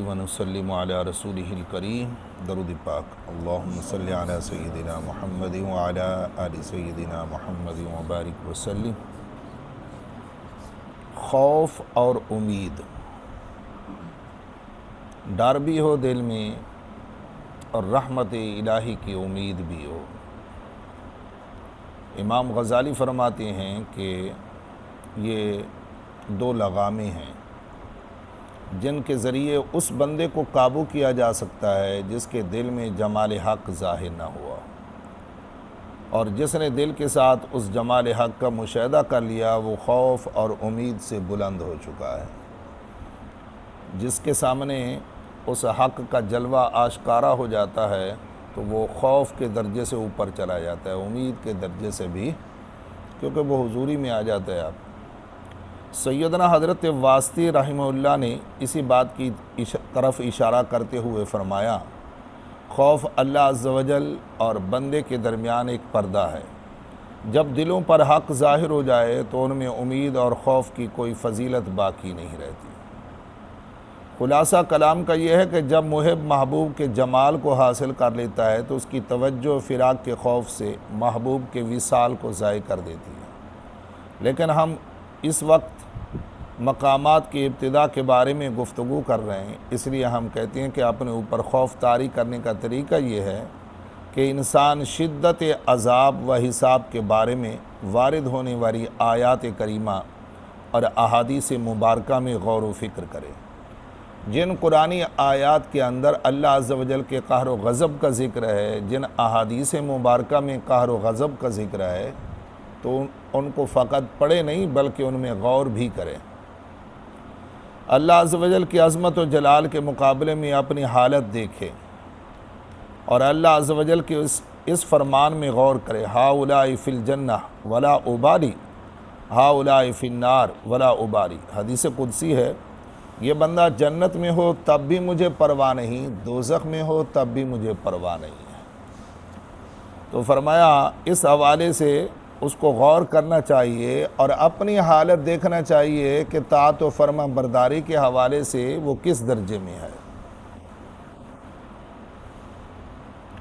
ونسلم علی رسولہ الکریم۔ درود پاک۔ اللہم صلی علی سیدنا محمد وعلی آل سیدنا محمد وبارک وسلم۔ خوف اور امید، ڈر بھی ہو دل میں اور رحمت الہی کی امید بھی ہو۔ امام غزالی فرماتے ہیں کہ یہ دو لگامیں ہیں جن کے ذریعے اس بندے کو قابو کیا جا سکتا ہے جس کے دل میں جمال حق ظاہر نہ ہوا، اور جس نے دل کے ساتھ اس جمال حق کا مشاہدہ کر لیا وہ خوف اور امید سے بلند ہو چکا ہے۔ جس کے سامنے اس حق کا جلوہ آشکارا ہو جاتا ہے تو وہ خوف کے درجے سے اوپر چلا جاتا ہے، امید کے درجے سے بھی، کیونکہ وہ حضوری میں آ جاتا ہے۔ آپ سیدنا حضرت واسطی رحمہ اللہ نے اسی بات کی طرف اشارہ کرتے ہوئے فرمایا، خوف اللہ عز و جل اور بندے کے درمیان ایک پردہ ہے۔ جب دلوں پر حق ظاہر ہو جائے تو ان میں امید اور خوف کی کوئی فضیلت باقی نہیں رہتی۔ خلاصہ کلام کا یہ ہے کہ جب محب محبوب کے جمال کو حاصل کر لیتا ہے تو اس کی توجہ فراق کے خوف سے محبوب کے وصال کو ضائع کر دیتی ہے۔ لیکن ہم اس وقت مقامات کی ابتدا کے بارے میں گفتگو کر رہے ہیں، اس لیے ہم کہتے ہیں کہ اپنے اوپر خوف طاری کرنے کا طریقہ یہ ہے کہ انسان شدت عذاب و حساب کے بارے میں وارد ہونے والی آیات کریمہ اور احادیث مبارکہ میں غور و فکر کرے۔ جن قرآنی آیات کے اندر اللہ عز و جل کے قہر و غضب کا ذکر ہے، جن احادیث مبارکہ میں قہر و غضب کا ذکر ہے، تو ان کو فقط پڑھے نہیں بلکہ ان میں غور بھی کریں۔ اللہ عز و جل کی عظمت و جلال کے مقابلے میں اپنی حالت دیکھے اور اللہ عز و جل کے اس فرمان میں غور کرے، ہؤلاء فی الجنہ ولا ابالی ہؤلاء فی النار ولا ابالی۔ حدیث قدسی ہے، یہ بندہ جنت میں ہو تب بھی مجھے پرواہ نہیں، دوزخ میں ہو تب بھی مجھے پرواہ نہیں ہے۔ تو فرمایا اس حوالے سے اس کو غور کرنا چاہیے اور اپنی حالت دیکھنا چاہیے کہ طاعت و فرما برداری کے حوالے سے وہ کس درجے میں ہے،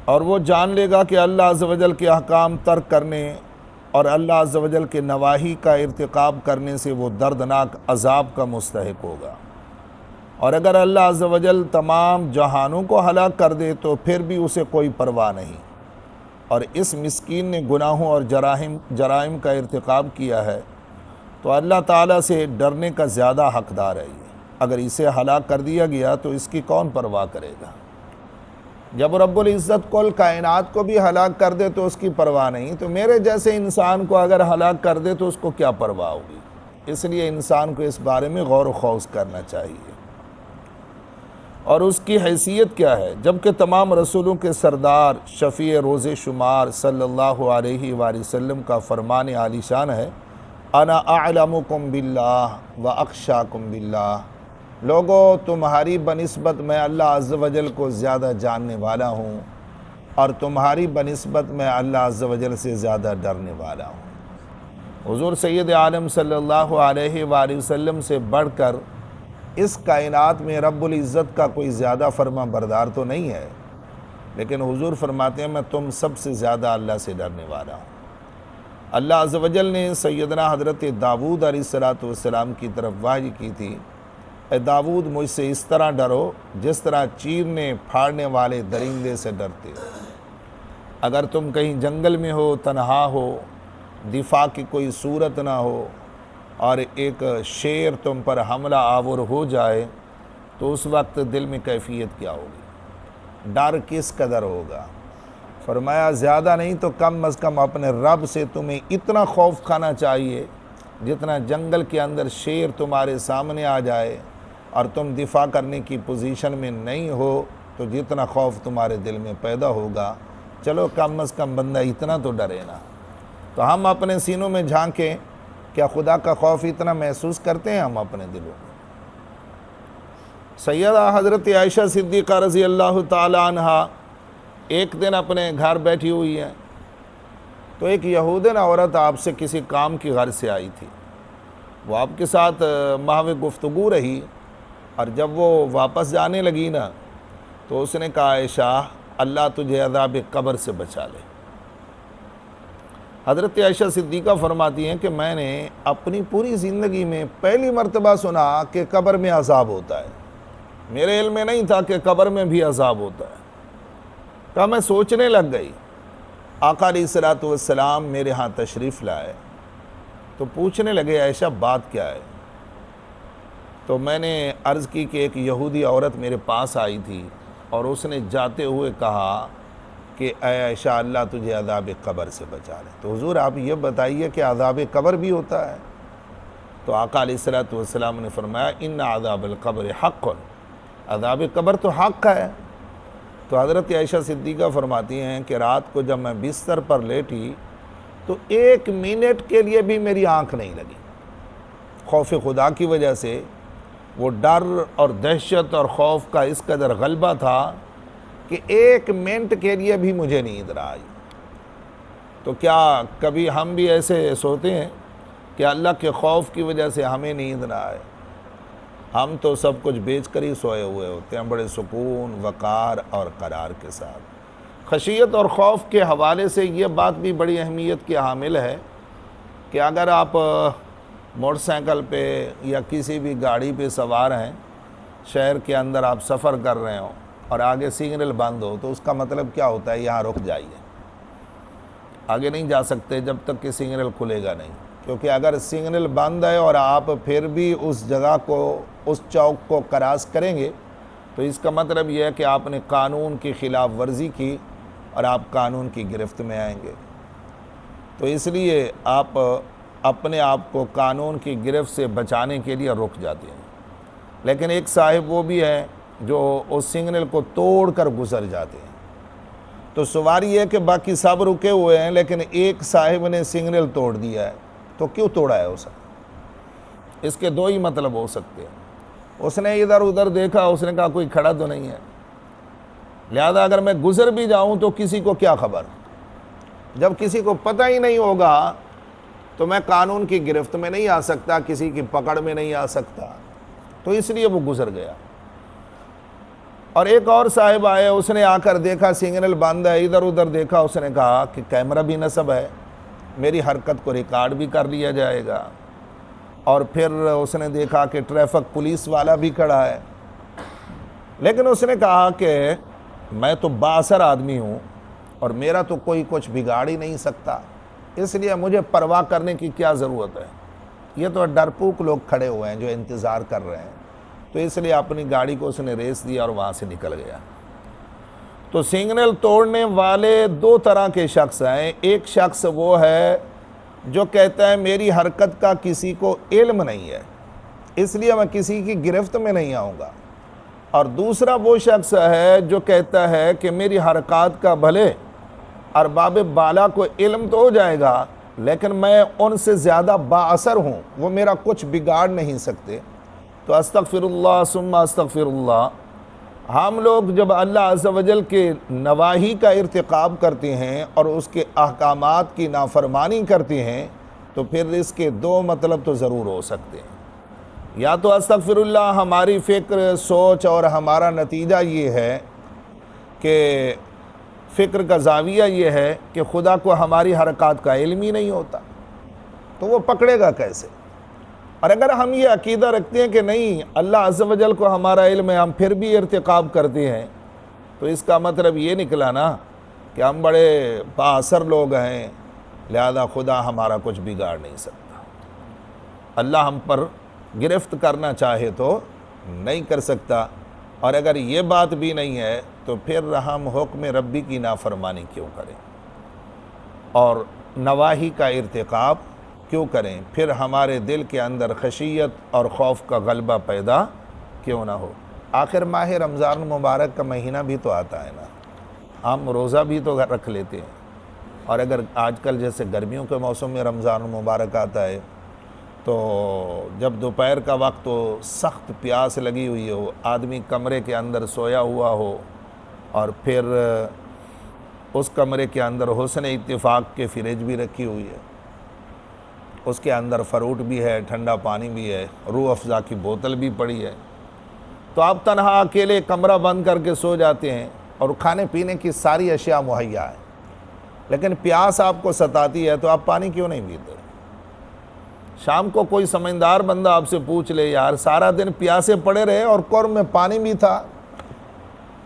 اور وہ جان لے گا کہ اللہ عز و جل کے احکام ترک کرنے اور اللہ عز و جل کے نواہی کا ارتکاب کرنے سے وہ دردناک عذاب کا مستحق ہوگا۔ اور اگر اللہ عز و جل تمام جہانوں کو ہلاک کر دے تو پھر بھی اسے کوئی پرواہ نہیں، اور اس مسکین نے گناہوں اور جرائم کا ارتکاب کیا ہے تو اللہ تعالیٰ سے ڈرنے کا زیادہ حقدار ہے یہ۔ اگر اسے ہلاک کر دیا گیا تو اس کی کون پرواہ کرے گا؟ جب رب العزت کل کائنات کو بھی ہلاک کر دے تو اس کی پرواہ نہیں، تو میرے جیسے انسان کو اگر ہلاک کر دے تو اس کو کیا پرواہ ہوگی؟ اس لیے انسان کو اس بارے میں غور و خوض کرنا چاہیے۔ اور اس کی حیثیت کیا ہے؟ جبکہ تمام رسولوں کے سردار شفیع روز شمار صلی اللہ علیہ وآلہ وسلم کا فرمان عالی شان ہے، انا اعلمکم باللہ واخشاکم باللہ۔ لوگو تمہاری بنسبت میں اللہ عز و جل کو زیادہ جاننے والا ہوں اور تمہاری بنسبت میں اللہ عز و جل سے زیادہ ڈرنے والا ہوں۔ حضور سید عالم صلی اللہ علیہ وآلہ وسلم سے بڑھ کر اس کائنات میں رب العزت کا کوئی زیادہ فرما بردار تو نہیں ہے، لیکن حضور فرماتے ہیں میں تم سب سے زیادہ اللہ سے ڈرنے والا ہوں۔ اللہ عز و جل نے سیدنا حضرت داؤد علیہ السلام کی طرف وحی کی تھی، اے داؤد مجھ سے اس طرح ڈرو جس طرح چیرنے پھاڑنے والے درندے سے ڈرتے ہو۔ اگر تم کہیں جنگل میں ہو، تنہا ہو، دفاع کی کوئی صورت نہ ہو اور ایک شیر تم پر حملہ آور ہو جائے تو اس وقت دل میں کیفیت کیا ہوگی؟ ڈر کس قدر ہوگا؟ فرمایا زیادہ نہیں تو کم از کم اپنے رب سے تمہیں اتنا خوف کھانا چاہیے جتنا جنگل کے اندر شیر تمہارے سامنے آ جائے اور تم دفاع کرنے کی پوزیشن میں نہیں ہو تو جتنا خوف تمہارے دل میں پیدا ہوگا، چلو کم از کم بندہ اتنا تو ڈرے نا۔ تو ہم اپنے سینوں میں جھانکیں، کیا خدا کا خوف اتنا محسوس کرتے ہیں ہم اپنے دلوں میں؟ سیدہ حضرت عائشہ صدیقہ رضی اللہ تعالی عنہ ایک دن اپنے گھر بیٹھی ہوئی ہیں تو ایک یہودن عورت آپ سے کسی کام کی غرض سے آئی تھی۔ وہ آپ کے ساتھ محو گفتگو رہی اور جب وہ واپس جانے لگی نا تو اس نے کہا عائشہ اللہ تجھے عذاب قبر سے بچا لے۔ حضرت عائشہ صدیقہ فرماتی ہیں کہ میں نے اپنی پوری زندگی میں پہلی مرتبہ سنا کہ قبر میں عذاب ہوتا ہے، میرے علم میں نہیں تھا کہ قبر میں بھی عذاب ہوتا ہے۔ کہا میں سوچنے لگ گئی، آقا علیہ الصلوۃ والسلام میرے ہاں تشریف لائے تو پوچھنے لگے عائشہ بات کیا ہے؟ تو میں نے عرض کی کہ ایک یہودی عورت میرے پاس آئی تھی اور اس نے جاتے ہوئے کہا کہ اے عائشہ اللہ تجھے عذاب قبر سے بچا لے، تو حضور آپ یہ بتائیے کہ عذاب قبر بھی ہوتا ہے؟ تو آقا علیہ الصلوۃ والسلام نے فرمایا ان عذاب القبر حق، عذاب قبر تو حق ہے۔ تو حضرت عائشہ صدیقہ فرماتی ہیں کہ رات کو جب میں بستر پر لیٹی تو 1 منٹ کے لیے بھی میری آنکھ نہیں لگی، خوف خدا کی وجہ سے وہ ڈر اور دہشت اور خوف کا اس قدر غلبہ تھا کہ 1 منٹ کے لیے بھی مجھے نیند نہ آئی۔ تو کیا کبھی ہم بھی ایسے سوتے ہیں کہ اللہ کے خوف کی وجہ سے ہمیں نیند نہ آئے؟ ہم تو سب کچھ بیچ کر ہی سوئے ہوئے ہوتے ہیں، بڑے سکون وقار اور قرار کے ساتھ۔ خشیت اور خوف کے حوالے سے یہ بات بھی بڑی اہمیت کی حامل ہے کہ اگر آپ موٹر سائیکل پہ یا کسی بھی گاڑی پہ سوار ہیں، شہر کے اندر آپ سفر کر رہے ہوں اور آگے سگنل بند ہو تو اس کا مطلب کیا ہوتا ہے؟ یہاں رک جائیے، آگے نہیں جا سکتے جب تک کہ سگنل کھلے گا نہیں، کیونکہ اگر سگنل بند ہے اور آپ پھر بھی اس جگہ کو اس چوک کو کراس کریں گے تو اس کا مطلب یہ ہے کہ آپ نے قانون کی خلاف ورزی کی اور آپ قانون کی گرفت میں آئیں گے۔ تو اس لیے آپ اپنے آپ کو قانون کی گرفت سے بچانے کے لیے رک جاتے ہیں۔ لیکن ایک صاحب وہ بھی ہے جو اس سگنل کو توڑ کر گزر جاتے ہیں۔ تو سواری ہے کہ باقی سب رکے ہوئے ہیں لیکن ایک صاحب نے سگنل توڑ دیا ہے، تو کیوں توڑا ہے اسے؟ اس کے 2 ہی مطلب ہو سکتے ہیں۔ اس نے ادھر ادھر دیکھا، اس نے کہا کوئی کھڑا تو نہیں ہے، لہذا اگر میں گزر بھی جاؤں تو کسی کو کیا خبر؟ جب کسی کو پتہ ہی نہیں ہوگا تو میں قانون کی گرفت میں نہیں آ سکتا، کسی کی پکڑ میں نہیں آ سکتا، تو اس لیے وہ گزر گیا۔ اور ایک اور صاحب آئے، اس نے آ کر دیکھا سگنل بند ہے، ادھر ادھر دیکھا، اس نے کہا کہ کیمرہ بھی نصب ہے، میری حرکت کو ریکارڈ بھی کر لیا جائے گا۔ اور پھر اس نے دیکھا کہ ٹریفک پولیس والا بھی کھڑا ہے، لیکن اس نے کہا کہ میں تو بااثر آدمی ہوں اور میرا تو کوئی کچھ بگاڑ ہی نہیں سکتا، اس لیے مجھے پرواہ کرنے کی کیا ضرورت ہے؟ یہ تو ڈرپوک لوگ کھڑے ہوئے ہیں جو انتظار کر رہے ہیں، تو اس لیے اپنی گاڑی کو اس نے ریس دیا اور وہاں سے نکل گیا۔ تو سگنل توڑنے والے 2 طرح کے شخص ہیں۔ ایک شخص وہ ہے جو کہتا ہے میری حرکت کا کسی کو علم نہیں ہے، اس لیے میں کسی کی گرفت میں نہیں آؤں گا، اور دوسرا وہ شخص ہے جو کہتا ہے کہ میری حرکات کا بھلے ارباب بالا کو علم تو ہو جائے گا لیکن میں ان سے زیادہ بااثر ہوں، وہ میرا کچھ بگاڑ نہیں سکتے۔ تو استغفر اللہ ثم استغفر اللہ، ہم لوگ جب اللہ عز و جل کے نواہی کا ارتکاب کرتے ہیں اور اس کے احکامات کی نافرمانی کرتے ہیں تو پھر اس کے 2 مطلب تو ضرور ہو سکتے ہیں۔ یا تو استغفر اللہ ہماری فکر سوچ اور ہمارا نتیجہ یہ ہے کہ فکر کا زاویہ یہ ہے کہ خدا کو ہماری حرکات کا علم ہی نہیں ہوتا، تو وہ پکڑے گا کیسے؟ اور اگر ہم یہ عقیدہ رکھتے ہیں کہ نہیں اللہ عز و جل کو ہمارا علم ہے، ہم پھر بھی ارتکاب کرتے ہیں، تو اس کا مطلب یہ نکلا نا کہ ہم بڑے بااثر لوگ ہیں، لہذا خدا ہمارا کچھ بگاڑ نہیں سکتا۔ اللہ ہم پر گرفت کرنا چاہے تو نہیں کر سکتا، اور اگر یہ بات بھی نہیں ہے تو پھر ہم حکم ربی کی نافرمانی کیوں کریں اور نواہی کا ارتکاب کیوں کریں؟ پھر ہمارے دل کے اندر خشیت اور خوف کا غلبہ پیدا کیوں نہ ہو؟ آخر ماہ رمضان المبارک کا مہینہ بھی تو آتا ہے نا، ہم روزہ بھی تو رکھ لیتے ہیں، اور اگر آج کل جیسے گرمیوں کے موسم میں رمضان المبارک آتا ہے تو جب دوپہر کا وقت ہو، سخت پیاس لگی ہوئی ہو، آدمی کمرے کے اندر سویا ہوا ہو اور پھر اس کمرے کے اندر حسن اتفاق کے فریج بھی رکھی ہوئی ہے، اس کے اندر فروٹ بھی ہے، ٹھنڈا پانی بھی ہے، روح افزا کی بوتل بھی پڑی ہے، تو آپ تنہا اکیلے کمرہ بند کر کے سو جاتے ہیں اور کھانے پینے کی ساری اشیاء مہیا ہیں، لیکن پیاس آپ کو ستاتی ہے تو آپ پانی کیوں نہیں پیتے؟ شام کو کوئی سمجھدار بندہ آپ سے پوچھ لے یار سارا دن پیاسے پڑے رہے اور قرب میں پانی بھی تھا،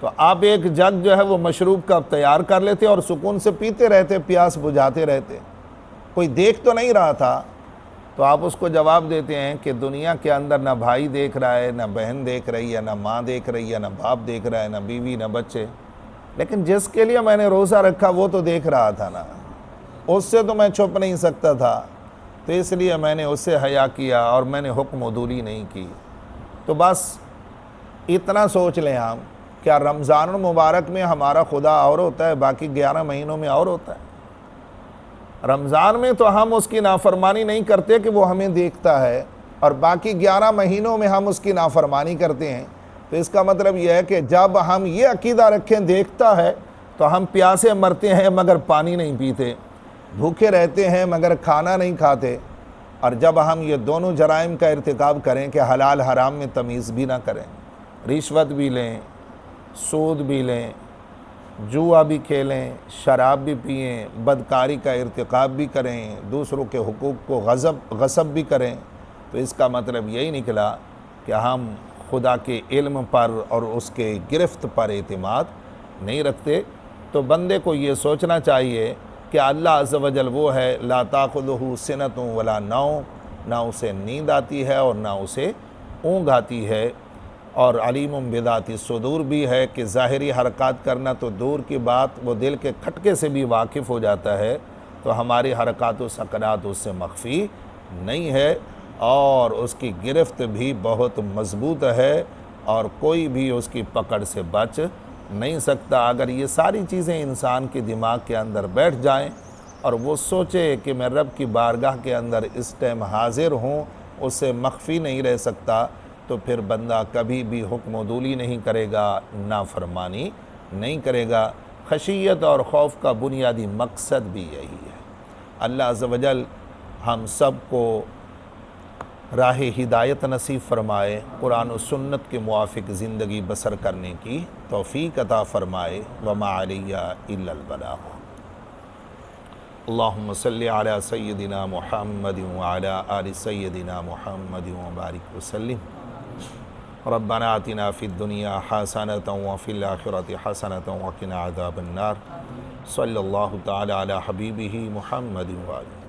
تو آپ ایک جگ جو ہے وہ مشروب کا تیار کر لیتے اور سکون سے پیتے رہتے، پیاس بجھاتے رہتے، کوئی دیکھ تو نہیں رہا تھا۔ تو آپ اس کو جواب دیتے ہیں کہ دنیا کے اندر نہ بھائی دیکھ رہا ہے، نہ بہن دیکھ رہی ہے، نہ ماں دیکھ رہی ہے، نہ باپ دیکھ رہا ہے، نہ بیوی، نہ بچے، لیکن جس کے لیے میں نے روزہ رکھا وہ تو دیکھ رہا تھا نا، اس سے تو میں چھپ نہیں سکتا تھا، تو اس لیے میں نے اس سے حیا کیا اور میں نے حکم عدولی نہیں کی۔ تو بس اتنا سوچ لیں ہم، کیا رمضان المبارک میں ہمارا خدا اور ہوتا ہے، باقی 11 مہینوں میں اور ہوتا ہے؟ رمضان میں تو ہم اس کی نافرمانی نہیں کرتے کہ وہ ہمیں دیکھتا ہے، اور باقی 11 مہینوں میں ہم اس کی نافرمانی کرتے ہیں۔ تو اس کا مطلب یہ ہے کہ جب ہم یہ عقیدہ رکھیں دیکھتا ہے تو ہم پیاسے مرتے ہیں مگر پانی نہیں پیتے، بھوکے رہتے ہیں مگر کھانا نہیں کھاتے، اور جب ہم یہ دونوں جرائم کا ارتکاب کریں کہ حلال حرام میں تمیز بھی نہ کریں، رشوت بھی لیں، سود بھی لیں، جوا بھی کھیلیں، شراب بھی پئیں، بدکاری کا ارتکاب بھی کریں، دوسروں کے حقوق کو غصب بھی کریں، تو اس کا مطلب یہی نکلا کہ ہم خدا کے علم پر اور اس کے گرفت پر اعتماد نہیں رکھتے۔ تو بندے کو یہ سوچنا چاہیے کہ اللہ عز و جل وہ ہے لا تاخذہ سنۃ ولا نوم، نہ اسے نیند آتی ہے اور نہ اسے اونگ آتی ہے، اور علیم بذات الصدور بھی ہے کہ ظاہری حرکات کرنا تو دور کی بات، وہ دل کے کھٹکے سے بھی واقف ہو جاتا ہے، تو ہماری حرکات و سکنات اس سے مخفی نہیں ہے، اور اس کی گرفت بھی بہت مضبوط ہے، اور کوئی بھی اس کی پکڑ سے بچ نہیں سکتا۔ اگر یہ ساری چیزیں انسان کے دماغ کے اندر بیٹھ جائیں اور وہ سوچے کہ میں رب کی بارگاہ کے اندر اس ٹائم حاضر ہوں، اس سے مخفی نہیں رہ سکتا، تو پھر بندہ کبھی بھی حکم عدولی نہیں کرے گا، نافرمانی نہیں کرے گا۔ خشیت اور خوف کا بنیادی مقصد بھی یہی ہے۔ اللہ عز و جل ہم سب کو راہ ہدایت نصیب فرمائے، قرآن و سنت کے موافق زندگی بسر کرنے کی توفیق عطا فرمائے۔ وما علیہ الا البلاغ۔ اللہم صلی علی سیدنا محمد وعلی آل سیدنا محمد وبارک وسلم۔ ربنا آتنا فی الدنیا حسنۃ وفی الآخرۃ حسنۃ وقنا عذاب النار۔ صلی اللہ تعالی علی حبیبہ محمد وآلہ۔